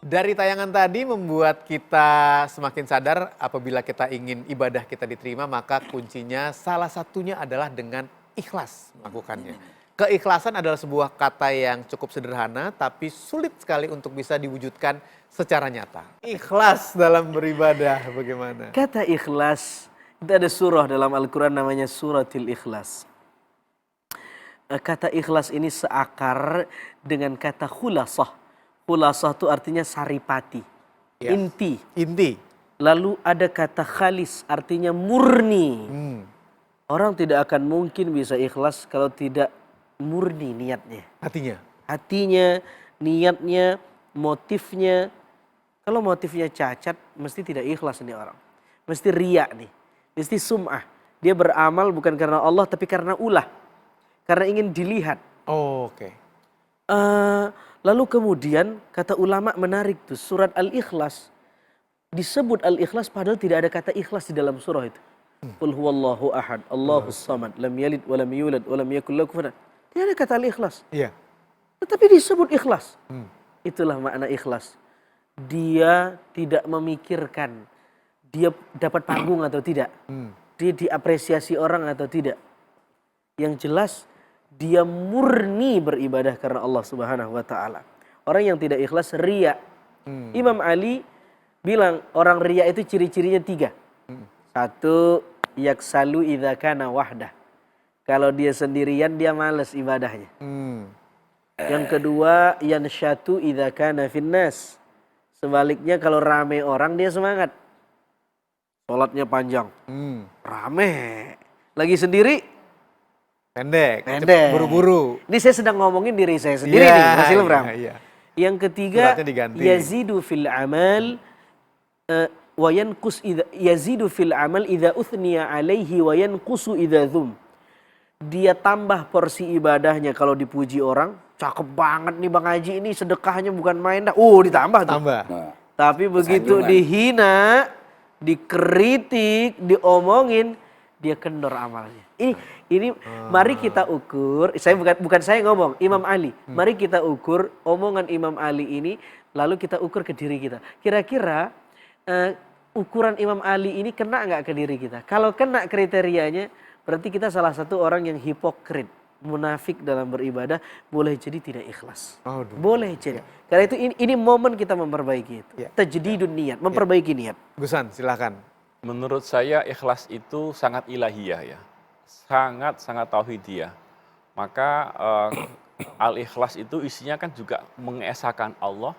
Dari tayangan tadi membuat kita semakin sadar apabila kita ingin ibadah kita diterima, maka kuncinya salah satunya adalah dengan ikhlas melakukannya. Keikhlasan adalah sebuah kata yang cukup sederhana tapi sulit sekali untuk bisa diwujudkan secara nyata. Ikhlas dalam beribadah bagaimana? Kata ikhlas, itu ada surah dalam Al-Quran namanya suratul ikhlas. Kata ikhlas ini seakar dengan kata khulasah. Khulasah itu artinya saripati, Ya. inti. Inti. Lalu ada kata khalis, artinya murni. Orang tidak akan mungkin bisa ikhlas kalau tidak murni niatnya. Hatinya. Hatinya, niatnya, motifnya. Kalau motifnya cacat, mesti tidak ikhlas nih orang. Mesti riya nih, mesti sum'ah. Dia beramal bukan karena Allah, tapi karena ulah. Karena ingin dilihat. Oh, oke. Lalu kemudian kata ulama menarik tuh, surat Al-Ikhlas. Disebut Al-Ikhlas padahal tidak ada kata ikhlas di dalam surah itu. Qul huwallahu ahad, Allahus samad, lam yalid wa lam yulad wa lam yakul lahu kufuwan ahad. Tidak ada kata Al-Ikhlas. Iya. Tetapi disebut ikhlas. Itulah makna ikhlas. Dia tidak memikirkan dia dapat panggung atau tidak. Dia diapresiasi orang atau tidak. Yang jelas dia murni beribadah karena Allah Subhanahu wa taala. Orang yang tidak ikhlas riya. Imam Ali bilang orang riya itu ciri-cirinya 3. 1, yaksalu idza kana wahdah. Kalau dia sendirian dia malas ibadahnya. Yang kedua, yansyatu idza kana finnas. Sebaliknya kalau rame orang dia semangat. Salatnya panjang. Rame. Lagi sendiri Pendek. pendek. Buru-buru. Ini saya sedang ngomongin diri saya sendiri nih, Mas Ilbram. Iya. Yang ketiga, Suratnya diganti. yazidu fil amal wa yanqus yazidu fil amal idza uthniya alaihi wa yanqusu idza dzum. Dia tambah porsi ibadahnya kalau dipuji orang, cakep banget nih Bang Haji ini sedekahnya bukan main dah. Ditambah tuh. Tambah. Tapi begitu dihina, dikritik, diomongin, dia kendor amalnya. Ini mari kita ukur, bukan saya ngomong, Imam Ali. Mari kita ukur omongan Imam Ali ini, lalu kita ukur ke diri kita. Kira-kira ukuran Imam Ali ini kena nggak ke diri kita? Kalau kena kriterianya, berarti kita salah satu orang yang hipokrit, munafik dalam beribadah, boleh jadi tidak ikhlas. Boleh jadi. Karena itu ini momen kita memperbaiki itu. Tajdidun niat, memperbaiki niat. Gusan, silakan. Menurut saya ikhlas itu sangat ilahiyah ya. Sangat tauhidiyah. Maka al-ikhlas itu isinya kan juga mengesahkan Allah,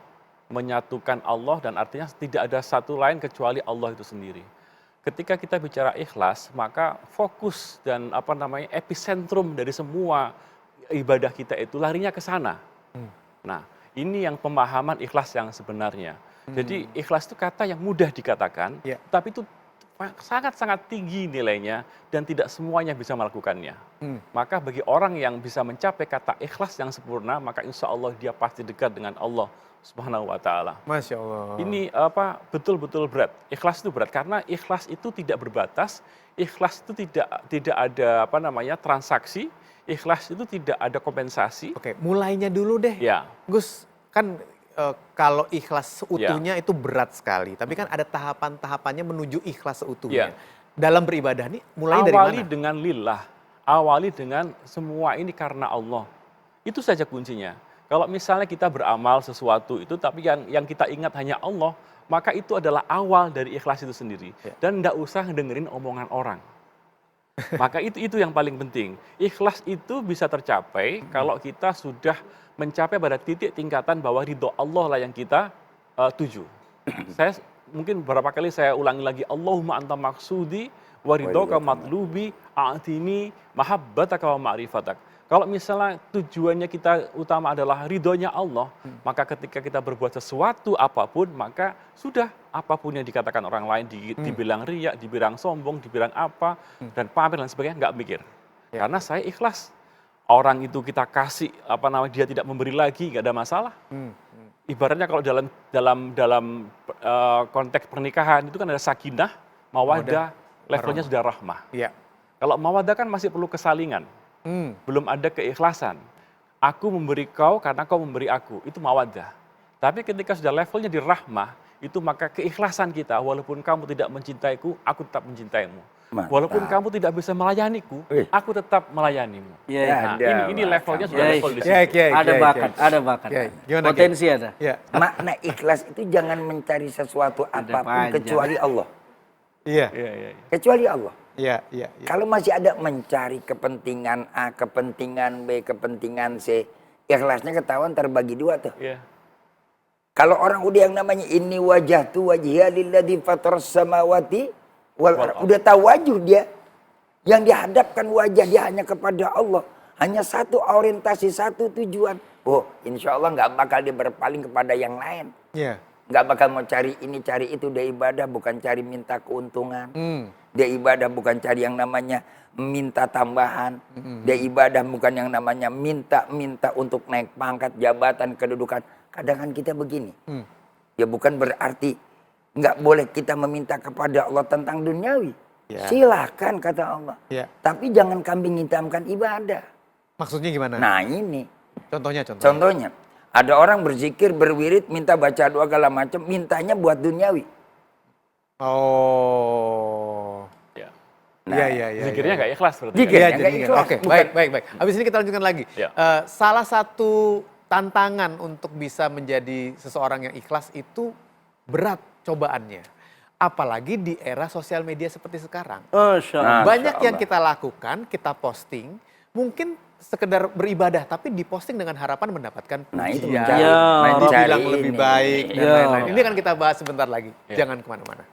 menyatukan Allah dan artinya tidak ada satu lain kecuali Allah itu sendiri. Ketika kita bicara ikhlas, maka fokus dan epicentrum dari semua ibadah kita itu larinya ke sana. Nah, ini yang pemahaman ikhlas yang sebenarnya. Jadi ikhlas itu kata yang mudah dikatakan, tapi itu sangat tinggi nilainya dan tidak semuanya bisa melakukannya. Maka bagi orang yang bisa mencapai kata ikhlas yang sempurna, maka insya Allah dia pasti dekat dengan Allah Subhanahu wa taala. Masya Allah. Ini betul-betul berat. Ikhlas itu berat karena ikhlas itu tidak berbatas, ikhlas itu tidak ada transaksi, ikhlas itu tidak ada kompensasi. Oke, mulainya dulu deh. Ya. Gus, kan kalau ikhlas seutuhnya itu berat sekali, tapi kan ada tahapan-tahapannya menuju ikhlas seutuhnya. Dalam beribadah nih mulai dari mana? Awali dengan lillah, awali dengan semua ini karena Allah. Itu saja kuncinya. Kalau misalnya kita beramal sesuatu itu, tapi yang kita ingat hanya Allah, maka itu adalah awal dari ikhlas itu sendiri. Dan tidak usah dengerin omongan orang. Maka itu yang paling penting. Ikhlas itu bisa tercapai kalau kita sudah mencapai pada titik tingkatan bahwa ridho Allah lah yang kita tuju. Saya mungkin beberapa kali saya ulangi lagi, Allahumma anta maksudi wa ridhoka matlubi a'tini mahabbataka wa ma'rifatak. Kalau misalnya tujuannya kita utama adalah ridhonya Allah, maka ketika kita berbuat sesuatu apapun, maka sudah apapun yang dikatakan orang lain, dibilang riya, dibilang sombong, dibilang apa, dan pamer dan sebagainya, nggak mikir. Karena saya ikhlas. Orang itu kita kasih, dia tidak memberi lagi, nggak ada masalah. Ibaratnya kalau dalam konteks pernikahan itu kan ada sakinah, mawadah, levelnya sudah rahmah. Kalau mawadah kan masih perlu kesalingan. Belum ada keikhlasan. Aku memberi kau karena kau memberi aku. Itu mawaddah. Tapi ketika sudah levelnya di rahmah, itu maka keikhlasan kita, walaupun kamu tidak mencintaiku, aku tetap mencintaimu. Mantap. Walaupun kamu tidak bisa melayaniku, aku tetap melayanimu. Ya, Nah, ini levelnya sudah Kiai. level di Kiai, situ. Kiai, ada Kiai, bakat, Kiai. ada bakat. Kiai, gimana, Potensi ada. Ya. Makna ikhlas itu jangan mencari sesuatu apapun panjang. kecuali Allah. Iya. Iya, iya, iya. Kecuali Allah. Iya, iya, iya. Kalau masih ada mencari kepentingan A, kepentingan B, kepentingan C, ikhlasnya ketahuan terbagi dua tuh. Iya. Kalau orang udah yang namanya inni wajahtu wajhiya lilladzi fataras samawati wal ardh, udah tahu wajah dia. Yang dihadapkan wajah dia hanya kepada Allah. Hanya satu orientasi, satu tujuan. Oh, insya Allah nggak bakal dia berpaling kepada yang lain. Iya. Nggak bakal mau cari ini, cari itu. Dia ibadah bukan cari minta keuntungan. Dia ibadah bukan cari yang namanya minta tambahan. Dia ibadah bukan yang namanya minta untuk naik pangkat, jabatan, kedudukan. Kadang kan kita begini. Ya bukan berarti nggak boleh kita meminta kepada Allah tentang duniawi. Ya. Silahkan kata Allah. Ya. Tapi jangan kambing hitamkan ibadah. Maksudnya gimana? Nah ini. Contohnya. Contohnya. Ada orang berzikir, berwirid, minta baca doa segala macam. Mintanya buat duniawi. Oh. Ya. Iya. Zikirnya nggak ikhlas berarti. Zikir. Iya, Nggak jadi ikhlas, oke, bukan. baik. Habis ini kita lanjutkan lagi. Ya. Salah satu tantangan untuk bisa menjadi seseorang yang ikhlas itu berat cobaannya. Apalagi di era sosial media seperti sekarang. Masya Allah. Banyak Allah. yang kita lakukan, kita posting, mungkin sekedar beribadah, tapi diposting dengan harapan mendapatkan pujian, Nah, itu Ya, mencari dibilang lebih ini. baik, dan Ya. lain-lain. Ini akan kita bahas sebentar lagi. Ya. Jangan kemana-mana.